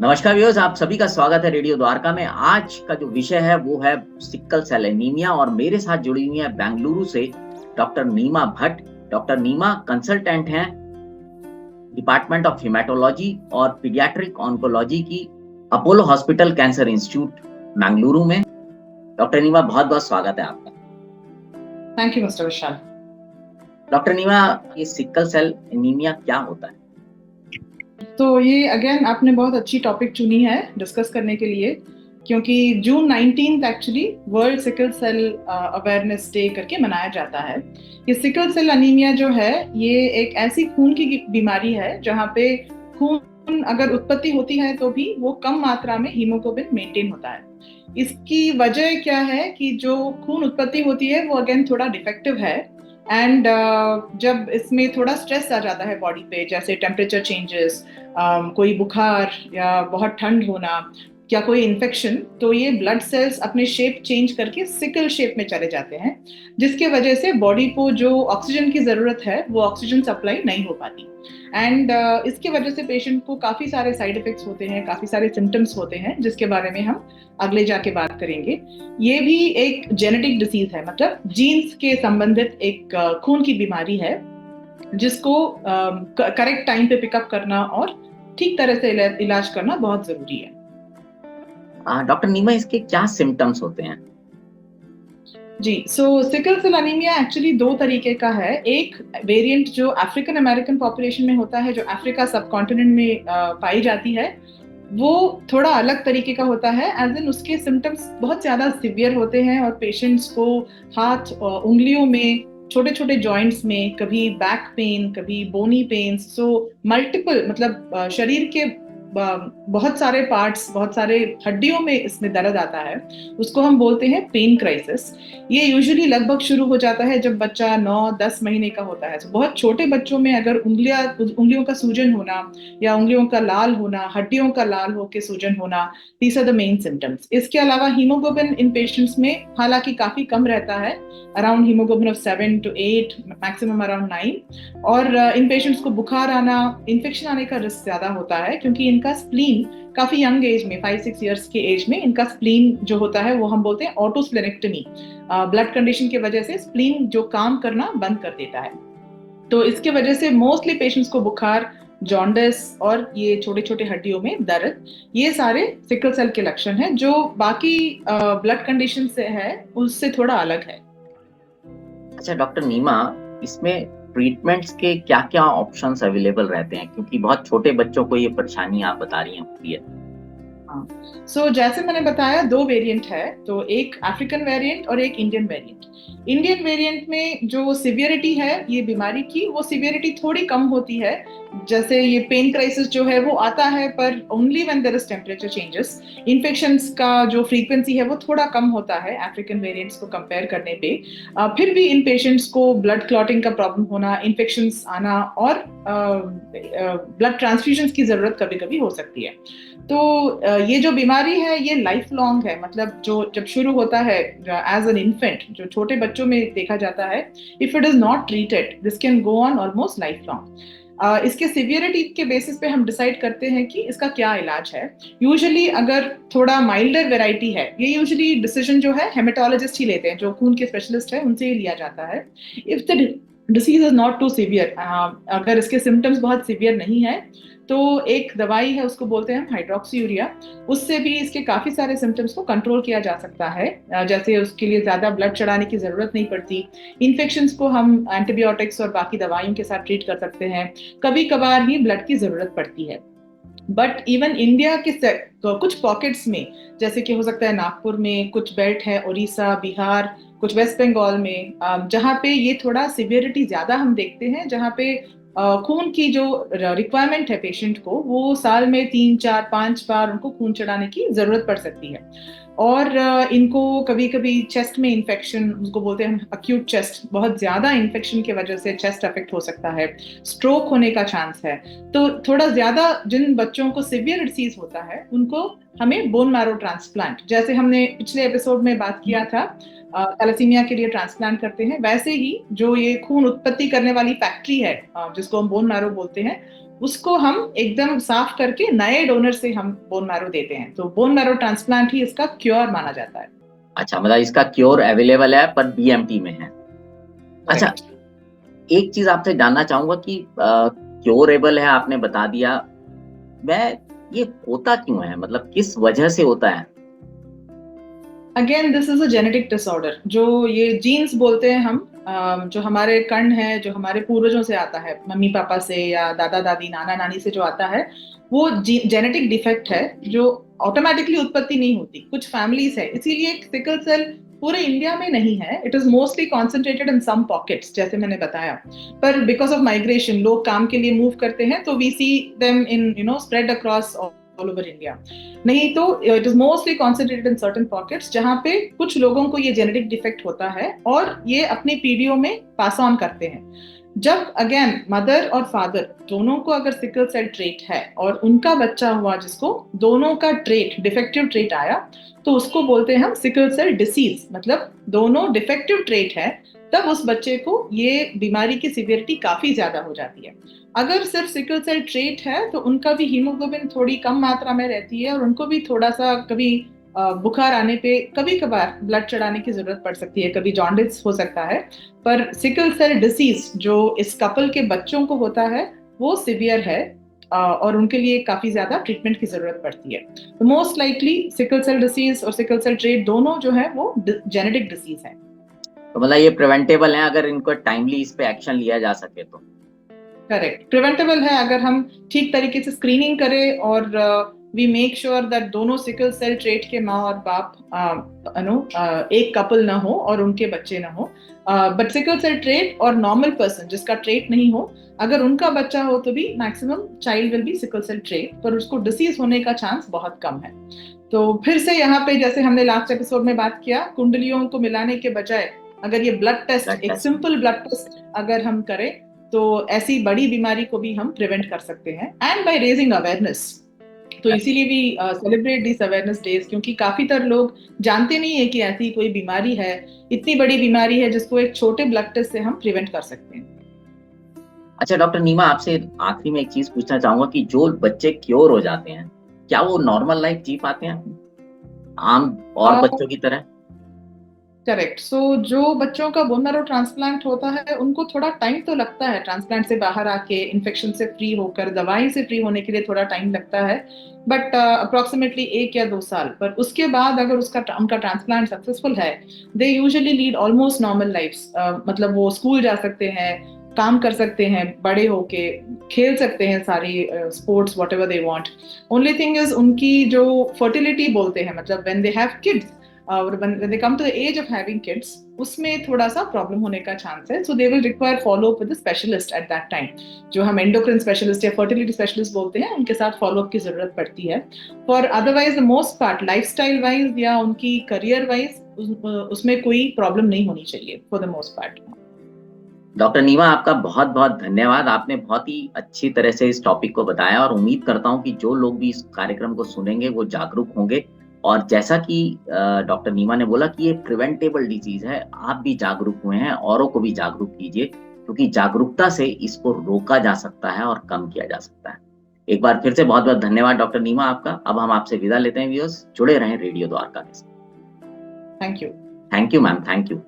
नमस्कार व्यूअर्स, आप सभी का स्वागत है रेडियो द्वारका में। आज का जो विषय है वो है सिकल सेल एनीमिया और मेरे साथ जुड़ी हुई है बेंगलुरु से doctor Neema Bhatt. Doctor Neema consultant हैं डिपार्टमेंट ऑफ हेमेटोलॉजी और पीडियाट्रिक ऑन्कोलॉजी की Apollo hospital cancer institute Bengaluru में। डॉक्टर नीमा, बहुत बहुत स्वागत है आपका। Thank you mister Vishal. Doctor Neema, ये सिकल सेल एनीमिया क्या होता है? तो ये अगेन आपने बहुत अच्छी टॉपिक चुनी है डिस्कस करने के लिए, क्योंकि June 19 actually world sickle cell awareness day करके मनाया जाता है। ये सिकल सेल अनीमिया जो है ये एक ऐसी खून की बीमारी है जहाँ पे खून अगर उत्पत्ति होती है तो भी वो कम मात्रा में हीमोग्लोबिन मेंटेन होता है। इसकी वजह क्या है कि जो खून उत्पत्ति होती है वो अगेन थोड़ा डिफेक्टिव है एंड जब इसमें थोड़ा स्ट्रेस आ जाता है बॉडी पे, जैसे टेम्परेचर चेंजेस, कोई बुखार या बहुत ठंड होना या कोई इन्फेक्शन, तो ये ब्लड सेल्स अपने शेप चेंज करके सिकल शेप में चले जाते हैं, जिसके वजह से बॉडी को जो ऑक्सीजन की ज़रूरत है वो ऑक्सीजन सप्लाई नहीं हो पाती। एंड इसके वजह से पेशेंट को काफ़ी सारे साइड इफेक्ट्स होते हैं, काफ़ी सारे सिम्टम्स होते हैं, जिसके बारे में हम अगले जाके बात करेंगे। ये भी एक जेनेटिक डिसीज है, मतलब जीन्स के संबंधित एक खून की बीमारी है, जिसको करेक्ट टाइम पे पिकअप करना और ठीक तरह से इलाज करना बहुत जरूरी है। डॉक्टर नीमा, इसके क्या सिम्टम्स होते हैं? जी, सो सिकल सेल अनीमिया एक्चुअली दो तरीके का है। एक वेरिएंट जो अफ्रीकन अमेरिकन पॉपुलेशन में होता है, जो अफ्रीका सब कॉन्टिनेंट में पाई जाती है, वो थोड़ा अलग तरीके का होता है। एज इन उसके सिम्टम्स बहुत ज़्यादा सिवियर होते हैं और पेशेंट्स को हाथ और उंगलियों में, छोटे छोटे जॉइंट्स में, कभी बैक पेन, कभी बोनी पेन्स, सो मल्टीपल, मतलब शरीर के बहुत सारे पार्ट्स, बहुत सारे हड्डियों में इसमें दर्द आता है। उसको हम बोलते हैं पेन क्राइसिस। ये यूजुअली लगभग शुरू हो जाता है जब बच्चा 9-10 महीने का होता है। तो बहुत छोटे बच्चों में अगर उंगलियों का सूजन होना या उंगलियों का लाल होना, हड्डियों का लाल होकर सूजन होना, these are the main symptoms. इसके अलावा हीमोग्लोबिन इन पेशेंट्स में हालांकि काफी कम रहता है, around haemoglobin of 7 to 8, maximum around 9। और इन पेशेंट्स को बुखार आना, इन्फेक्शन आने का रिस्क ज्यादा होता है, क्योंकि इनका स्प्लीन काफी यंग एज में, 5-6 ईयर्स के एज में इनका स्प्लीन जो होता है वो हम बोलते हैं ऑटोस्प्लेनेक्टमी। ब्लड कंडीशन की वजह से स्प्लीन जो काम करना बंद कर देता है। तो इसके वजह से मोस्टली पेशेंट्स को बुखार, जॉन्डिस और ये छोटे छोटे हड्डियों में दर्द, ये सारे सिकल सेल के लक्षण हैं, जो बाकी ब्लड कंडीशन से है उससे थोड़ा अलग है। अच्छा डॉक्टर नीमा, इसमें ट्रीटमेंट्स के क्या क्या ऑप्शंस अवेलेबल रहते हैं, क्योंकि बहुत छोटे बच्चों को ये परेशानी आप बता रही हैं होती है? सो जैसे मैंने बताया, दो वेरिएंट है, तो एक अफ्रीकन वेरिएंट और एक इंडियन वेरिएंट। इंडियन वेरिएंट में जो सिवियरिटी है ये बीमारी की, वो सिवियरिटी थोड़ी कम होती है। जैसे ये पेन क्राइसिस जो है वो आता है, पर only when there is temperature changes. Infections का जो फ्रीक्वेंसी है वो थोड़ा कम होता है अफ्रीकन वेरिएंट्स को कंपेयर करने पे। फिर भी इन पेशेंट्स को ब्लड क्लॉटिंग का प्रॉब्लम होना, इन्फेक्शंस आना और ब्लड ट्रांसफ्यूजन की जरूरत कभी कभी हो सकती है। तो ये जो बीमारी है ये लाइफ लॉन्ग है, मतलब जो जब शुरू होता है एज एन इन्फेंट, जो छोटे बच्चों में देखा जाता है, if it is not treated this can go on almost life long. इसके सिवियरिटी के बेसिस पे हम डिसाइड करते हैं कि इसका क्या इलाज है। यूजुअली अगर थोड़ा माइल्डर वेराइटी है, ये यूजुअली डिसीजन जो है हेमेटोलॉजिस्ट ही लेते हैं, जो खून के स्पेशलिस्ट है उनसे ही लिया जाता है। If the disease is not too severe, अगर इसके सिम्टम्स बहुत सिवियर नहीं है, तो एक दवाई है, उसको बोलते हैं हम हाइड्रोक्सीयूरिया। उससे भी इसके काफी सारे सिम्टम्स को कंट्रोल किया जा सकता है। जैसे उसके लिए ज्यादा ब्लड चढ़ाने की जरूरत नहीं पड़ती। इन्फेक्शंस को हम एंटीबायोटिक्स और बाकी दवाइयों के साथ ट्रीट कर सकते हैं। कभी कभार ही ब्लड की जरूरत पड़ती है। बट इवन इंडिया के कुछ पॉकेट्स में, जैसे कि हो सकता है नागपुर में, कुछ बेल्ट है उड़ीसा, बिहार, कुछ वेस्ट बंगाल में, जहाँ पे ये थोड़ा सिवियरिटी ज्यादा हम देखते हैं, जहाँ पे खून की जो रिक्वायरमेंट है पेशेंट को, वो साल में 3-4-5 बार उनको खून चढ़ाने की जरूरत पड़ सकती है। और इनको कभी कभी चेस्ट में इन्फेक्शन, उसको बोलते हैं हम अक्यूट चेस्ट, बहुत ज्यादा इन्फेक्शन की वजह से चेस्ट अफेक्ट हो सकता है, स्ट्रोक होने का चांस है। तो थोड़ा ज्यादा जिन बच्चों को सिवियर डिसीज होता है उनको हमें बोन मैरो ट्रांसप्लांट, जैसे हमने पिछले एपिसोड में बात किया था थैलेसीमिया के लिए ट्रांसप्लांट करते हैं, वैसे ही जो ये खून उत्पत्ति करने वाली फैक्ट्री है, जिसको हम बोन मैरो बोलते हैं, उसको हम एकदम साफ करके नए डोनर से हम बोन मैरो देते हैं। तो बोन मैरो ट्रांसप्लांट ही इसका क्योर माना जाता है। अच्छा, मतलब इसका क्योर अवेलेबल है पर बीएमटी में है। अच्छा, करेक्ट। एक चीज आपसे जानना चाहूंगा कि क्योरेबल है, आपने बता दिया, मैं ये होता क्यों है, मतलब किस वजह से होता है? Again this is a genetic disorder. जो ये जीन्स बोलते हैं हम, जो हमारे कण है, जो हमारे पूर्वजों से आता है, मम्मी पापा से या दादा दादी नाना नानी से जो आता है, वो जेनेटिक डिफेक्ट है जो ऑटोमेटिकली उत्पत्ति नहीं होती। कुछ फैमिलीज है, इसीलिए सिकल सेल पूरे इंडिया में नहीं है। It is mostly concentrated in some pockets, जैसे मैंने बताया। पर बिकॉज ऑफ माइग्रेशन लोग काम के लिए मूव करते हैं, तो we see them in spread across all over India. नहीं तो it is mostly concentrated in certain pockets, जहां पे कुछ लोगों को ये जेनेटिक डिफेक्ट होता है और ये अपनी पीढ़ियों में पास ऑन करते हैं। जब अगेन मदर और फादर दोनों को अगर सिकल सेल ट्रेट है और उनका बच्चा हुआ जिसको दोनों का ट्रेट डिफेक्टिव ट्रेट आया, तो उसको बोलते हैं हम सिकल सेल डिसीज, मतलब दोनों डिफेक्टिव ट्रेट है। तब उस बच्चे को ये बीमारी की सिवियरिटी काफी ज्यादा हो जाती है। अगर सिर्फ सिकल सेल ट्रेट है तो उनका भी हीमोग्लोबिन थोड़ी कम मात्रा में रहती है और उनको भी थोड़ा सा कभी बुखार आने पे कभी कभार ब्लड चढ़ाने की जरूरत पड़ सकती है, कभी जॉन्डिस हो सकता है। पर सिकल सेल डिसीज जो इस कपल के बच्चों को होता है वो सिवियर है और उनके लिए काफी ज्यादा ट्रीटमेंट की जरूरत पड़ती है। तो most likely sickle cell disease और सिकल सेल ट्रेट दोनों जो है वो जेनेटिक डिसीज है। तो मतलब ये प्रिवेंटेबल है अगर इनको टाइमली इस पे एक्शन लिया जा सके तो? करेक्ट, प्रिवेंटेबल है अगर हम ठीक तरीके से स्क्रीनिंग करें और वी मेक श्योर दैट दोनों सिकल सेल ट्रेट के माँ और बाप एक कपल ना हो और उनके बच्चे ना हो। बट सिकल सेल ट्रेट और नॉर्मल पर्सन जिसका ट्रेट नहीं हो, अगर उनका बच्चा हो तो भी maximum child will be sickle cell trait, पर उसको डिसीज होने का चांस बहुत कम है। तो फिर से यहाँ पे जैसे हमने लास्ट एपिसोड में बात किया, कुंडलियों को मिलाने के बजाय अगर ये ब्लड टेस्ट, एक सिंपल ब्लड टेस्ट अगर हम करें, तो ऐसी बड़ी बीमारी को भी हम प्रिवेंट कर सकते हैं, एंड बाय रेजिंग अवेयरनेस। तो इसीलिए भी सेलिब्रेट दिस अवेयरनेस डेज, क्योंकि काफी तर लोग जानते नहीं है कि ऐसी कोई बीमारी है, इतनी बड़ी बीमारी है जिसको एक छोटे ब्लड टेस्ट से हम प्रिवेंट कर सकते हैं। अच्छा डॉक्टर नीमा, आपसे आखिरी में एक चीज पूछना चाहूंगा कि जो बच्चे क्योर हो जाते हैं, क्या वो नॉर्मल लाइफ जी पाते हैं आम और बच्चों की तरह? करेक्ट। सो जो बच्चों का बोन मैरो ट्रांसप्लांट होता है उनको थोड़ा टाइम तो लगता है ट्रांसप्लांट से बाहर आके, इन्फेक्शन से फ्री होकर, दवाई से फ्री होने के लिए थोड़ा टाइम लगता है, बट अप्रोक्सीमेटली 1 या 2 साल। पर उसके बाद अगर उनका ट्रांसप्लांट सक्सेसफुल है, they usually lead almost normal lifes. मतलब वो स्कूल जा सकते हैं, काम कर सकते हैं, बड़े होके खेल सकते हैं सारी sports what ever they want. Only thing is उनकी जो फर्टिलिटी बोलते हैं, मतलब व्हेन दे हैव किड्स और when they come to the age of having kids, उसमें थोड़ा सा प्रॉब्लम होने का चांस है। So they will require follow up with specialist at that time, जो हम एंडोक्रिन स्पेशलिस्ट या फर्टिलिटी स्पेशलिस्ट बोलते हैं, उनके साथ फॉलो अप की जरूरत पड़ती है। For otherwise the most part lifestyle wise या उनकी करियर वाइज उसमें कोई प्रॉब्लम नहीं होनी चाहिए for the most part. Doctor Neema, आपका बहुत बहुत धन्यवाद। आपने बहुत ही अच्छी तरह से इस टॉपिक को बताया और उम्मीद करता हूं कि जो लोग भी इस कार्यक्रम को सुनेंगे वो जागरूक होंगे। और जैसा कि डॉक्टर नीमा ने बोला कि ये प्रिवेंटेबल डिजीज है, आप भी जागरूक हुए हैं, औरों को भी जागरूक कीजिए, क्योंकि जागरूकता से इसको रोका जा सकता है और कम किया जा सकता है। एक बार फिर से बहुत बहुत धन्यवाद डॉक्टर नीमा आपका। अब हम आपसे विदा लेते हैं व्यूअर्स, जुड़े रहें रेडियो द्वारका के साथ। Thank you. Thank you ma'am, thank you.